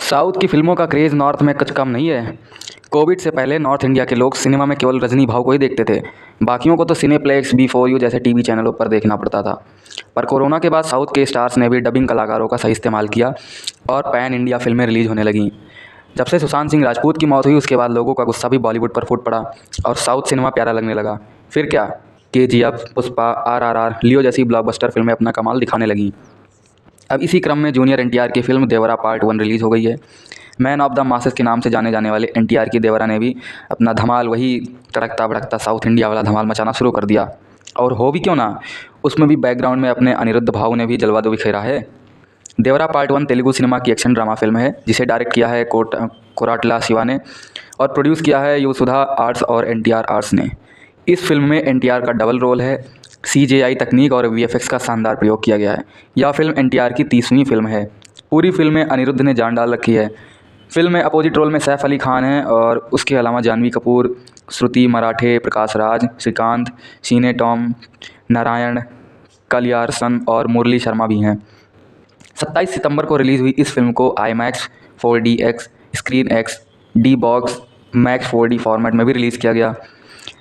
South की फिल्मों का क्रेज़ नॉर्थ में कुछ कम नहीं है। कोविड से पहले नॉर्थ इंडिया के लोग सिनेमा में केवल रजनी भाव को ही देखते थे। बाकियों को तो सिनेप्लेक्स, बी4U जैसे टीवी चैनलों पर देखना पड़ता था। पर कोरोना के बाद साउथ के स्टार्स ने भी डबिंग कलाकारों का सही इस्तेमाल किया और पैन इंडिया फिल्में रिलीज़ होने लगीं। जब से सुशांत सिंह राजपूत की मौत हुई उसके बाद लोगों का गुस्सा भी बॉलीवुड पर फूट पड़ा और साउथ सिनेमा प्यारा लगने लगा। फिर क्या, केजीएफ, पुष्पा, आरआरआर, लियो जैसी ब्लॉकबस्टर फिल्में अपना कमाल दिखाने लगीं। अब इसी क्रम में जूनियर एनटीआर की फिल्म देवरा पार्ट 1 रिलीज़ हो गई है। मैन ऑफ द मासेस के नाम से जाने जाने वाले एनटीआर की देवरा ने भी अपना धमाल, वही तड़कता भड़कता साउथ इंडिया वाला धमाल मचाना शुरू कर दिया। और हो भी क्यों ना, उसमें भी बैकग्राउंड में अपने अनिरुद्ध भाव ने भी जलवा दो बिखेरा है। देवरा पार्ट 1 तेलुगु सिनेमा की एक्शन ड्रामा फिल्म है जिसे डायरेक्ट किया है कोराटला शिवा ने और प्रोड्यूस किया है युसुधा आर्ट्स और एनटीआर आर्ट्स ने। इस फिल्म में एनटीआर का डबल रोल है। सीजेआई तकनीक और वीएफएक्स का शानदार प्रयोग किया गया है। यह फिल्म एनटीआर की 30वीं फिल्म है। पूरी फिल्म में अनिरुद्ध ने जान डाल रखी है। फिल्म में अपोजिट रोल में सैफ अली खान हैं और उसके अलावा जानवी कपूर, श्रुति मराठे, प्रकाश राज, श्रीकांत, सीने टॉम, नारायण, कलियारसन और मुरली शर्मा भी हैं। 27 सितंबर को रिलीज़ हुई इस फिल्म को IMAX, 4DX, screen x, D box, max 4D format में भी रिलीज़ किया गया।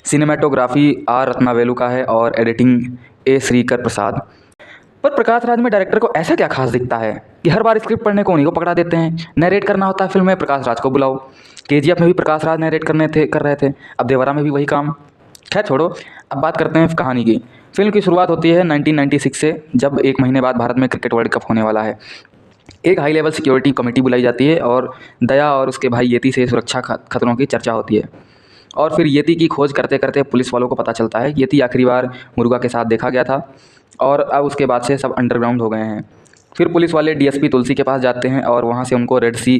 सिनेमाटोग्राफी आर रत्नावेलु का है और एडिटिंग ए श्रीकर प्रसाद। पर प्रकाश राज में डायरेक्टर को ऐसा क्या खास दिखता है कि हर बार स्क्रिप्ट पढ़ने को उन्हीं को पकड़ा देते हैं। नरेट करना होता है फिल्म में, प्रकाश राज को बुलाओ। केजीएफ में भी प्रकाश राज नरेट कर रहे थे, अब देवरा में भी वही काम। खैर छोड़ो, अब बात करते हैं कहानी की। फिल्म की शुरुआत होती है 1996 से, जब एक महीने बाद भारत में क्रिकेट वर्ल्ड कप होने वाला है। एक हाई लेवल सिक्योरिटी कमेटी बुलाई जाती है और दया और उसके भाई येती से सुरक्षा खतरों की चर्चा होती है। और फिर येती की खोज करते करते पुलिस वालों को पता चलता है येती आखिरी बार मुर्गा के साथ देखा गया था और अब उसके बाद से सब अंडरग्राउंड हो गए हैं। फिर पुलिस वाले डीएसपी तुलसी के पास जाते हैं और वहाँ से उनको रेड सी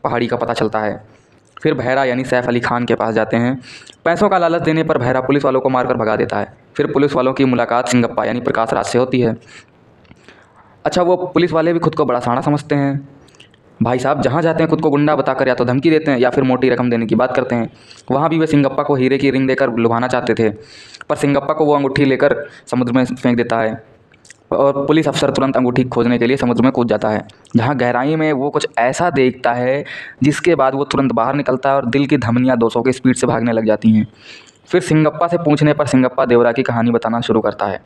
पहाड़ी का पता चलता है। फिर भैरा यानी सैफ अली खान के पास जाते हैं। पैसों का लालच देने पर भैरा पुलिस वालों को मारकर भगा देता है। फिर पुलिस वालों की मुलाकात सिंगप्पा यानी प्रकाश राज से होती है। अच्छा, वो पुलिस वाले भी खुद को बड़ा साना समझते हैं। भाई साहब जहाँ जाते हैं खुद को गुंडा बताकर या तो धमकी देते हैं या फिर मोटी रकम देने की बात करते हैं। वहाँ भी वे सिंगप्पा को हीरे की रिंग देकर लुभाना चाहते थे, पर सिंगप्पा को वो अंगूठी लेकर समुद्र में फेंक देता है और पुलिस अफसर तुरंत अंगूठी खोजने के लिए समुद्र में कूद जाता है, जहाँ गहराई में वो कुछ ऐसा देखता है जिसके बाद वो तुरंत बाहर निकलता है और दिल की धमनियाँ 200 की स्पीड से भागने लग जाती हैं। फिर सिंगप्पा से पूछने पर सिंगप्पा देवरा की कहानी बताना शुरू करता है।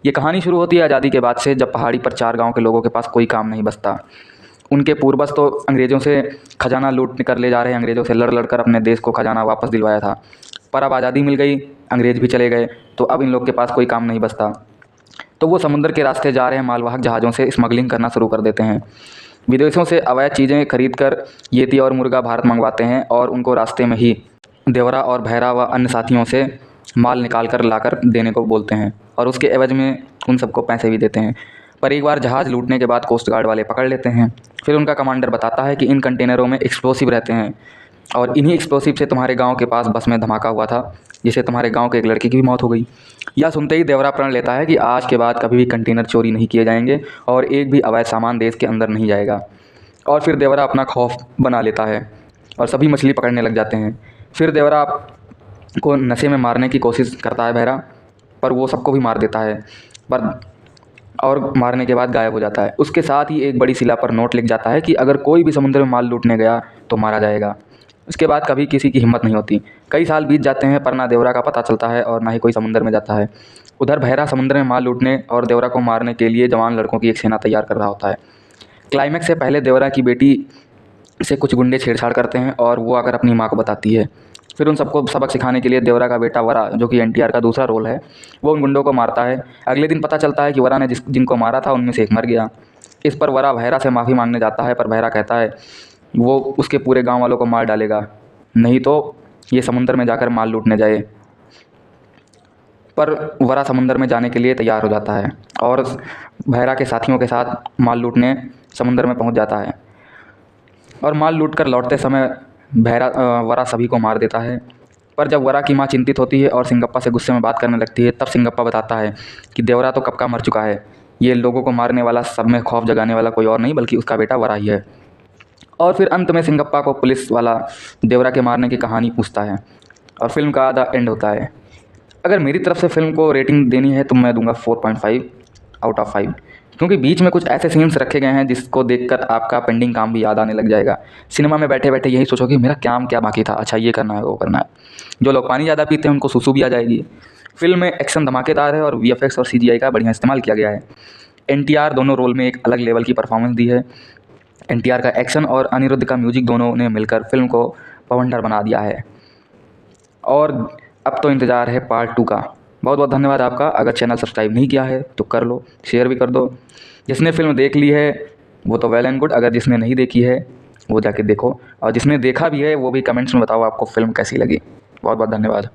ये कहानी शुरू होती है आज़ादी के बाद से, जब पहाड़ी पर 4 गाँव के लोगों के पास कोई काम नहीं बचता। उनके पूर्वज तो अंग्रेज़ों से खजाना लूट कर ले जा रहे हैं, अंग्रेज़ों से लड़ कर अपने देश को खजाना वापस दिलवाया था। पर अब आज़ादी मिल गई, अंग्रेज़ भी चले गए, तो अब इन लोग के पास कोई काम नहीं बचता। तो वो समुद्र के रास्ते जा रहे हैं मालवाहक जहाज़ों से स्मगलिंग करना शुरू कर देते हैं। विदेशों से अवैध चीज़ें खरीद कर येती और मुर्गा भारत मंगवाते हैं और उनको रास्ते में ही देवरा और भैरा व अन्य साथियों से माल निकाल कर लाकर देने को बोलते हैं और उसके एवज में उन सबको पैसे भी देते हैं। पर एक बार जहाज़ लूटने के बाद कोस्ट गार्ड वाले पकड़ लेते हैं। फिर उनका कमांडर बताता है कि इन कंटेनरों में एक्सप्लोसिव रहते हैं और इन्हीं एक्सप्लोसिव से तुम्हारे गांव के पास बस में धमाका हुआ था, जिससे तुम्हारे गांव के एक लड़के की भी मौत हो गई। यह सुनते ही देवरा प्रण लेता है कि आज के बाद कभी भी कंटेनर चोरी नहीं किए जाएंगे और एक भी अवैध सामान देश के अंदर नहीं जाएगा। और फिर देवरा अपना खौफ बना लेता है और सभी मछली पकड़ने लग जाते हैं। फिर देवरा को नशे में मारने की कोशिश करता है भैरा, पर वो सबको भी मार देता है, और मारने के बाद गायब हो जाता है। उसके साथ ही एक बड़ी शिला पर नोट लिख जाता है कि अगर कोई भी समुद्र में माल लूटने गया तो मारा जाएगा। उसके बाद कभी किसी की हिम्मत नहीं होती। कई साल बीत जाते हैं पर ना देवरा का पता चलता है और ना ही कोई समुद्र में जाता है। उधर भैरा समुद्र में माल लूटने और देवरा को मारने के लिए जवान लड़कों की एक सेना तैयार कर रहा होता है। क्लाइमैक्स से पहले देवरा की बेटी से कुछ गुंडे छेड़छाड़ करते हैं और वो आकर अपनी माँ को बताती है। फिर उन सबको सबक सिखाने के लिए देवरा का बेटा वरा, जो कि एनटीआर का दूसरा रोल है, वो उन गुंडों को मारता है। अगले दिन पता चलता है कि वरा ने जिनको मारा था उनमें से एक मर गया। इस पर वरा भैरा से माफ़ी मांगने जाता है, पर भैरा कहता है वो उसके पूरे गांव वालों को मार डालेगा, नहीं तो ये समुंदर में जाकर माल लूटने जाए। पर वरा समुंदर में जाने के लिए तैयार हो जाता है और भैरा के साथियों के साथ माल लूटने समुंदर में पहुँच जाता है और माल लूट कर लौटते समय वरा सभी को मार देता है। पर जब वरा की माँ चिंतित होती है और सिंगप्पा से गुस्से में बात करने लगती है, तब सिंगप्पा बताता है कि देवरा तो कब का मर चुका है, ये लोगों को मारने वाला, सब में खौफ जगाने वाला कोई और नहीं बल्कि उसका बेटा वरा ही है। और फिर अंत में सिंगप्पा को पुलिस वाला देवरा के मारने की कहानी पूछता है और फिल्म का आधा एंड होता है। अगर मेरी तरफ से फिल्म को रेटिंग देनी है तो मैं दूंगा 4.5 आउट ऑफ 5, क्योंकि बीच में कुछ ऐसे सीन्स रखे गए हैं जिसको देखकर आपका पेंडिंग काम भी याद आने लग जाएगा। सिनेमा में बैठे बैठे यही सोचोगे मेरा काम क्या बाकी था, अच्छा ये करना है वो करना है। जो लोग पानी ज़्यादा पीते हैं उनको सुसु भी आ जाएगी। फिल्म में एक्शन धमाकेदार है और वीएफएक्स और सीजीआई का बढ़िया इस्तेमाल किया गया है। एनटीआर दोनों रोल में एक अलग लेवल की परफॉर्मेंस दी है। एनटीआर का एक्शन और अनिरुद्ध का म्यूजिक दोनों ने मिलकर फिल्म को बवंडर बना दिया है। और अब तो इंतज़ार है पार्ट 2 का। बहुत बहुत धन्यवाद आपका। अगर चैनल सब्सक्राइब नहीं किया है तो कर लो, शेयर भी कर दो। जिसने फिल्म देख ली है वो तो वेल एंड गुड, अगर जिसने नहीं देखी है वो जाके देखो, और जिसने देखा भी है वो भी कमेंट्स में बताओ आपको फिल्म कैसी लगी। बहुत बहुत धन्यवाद।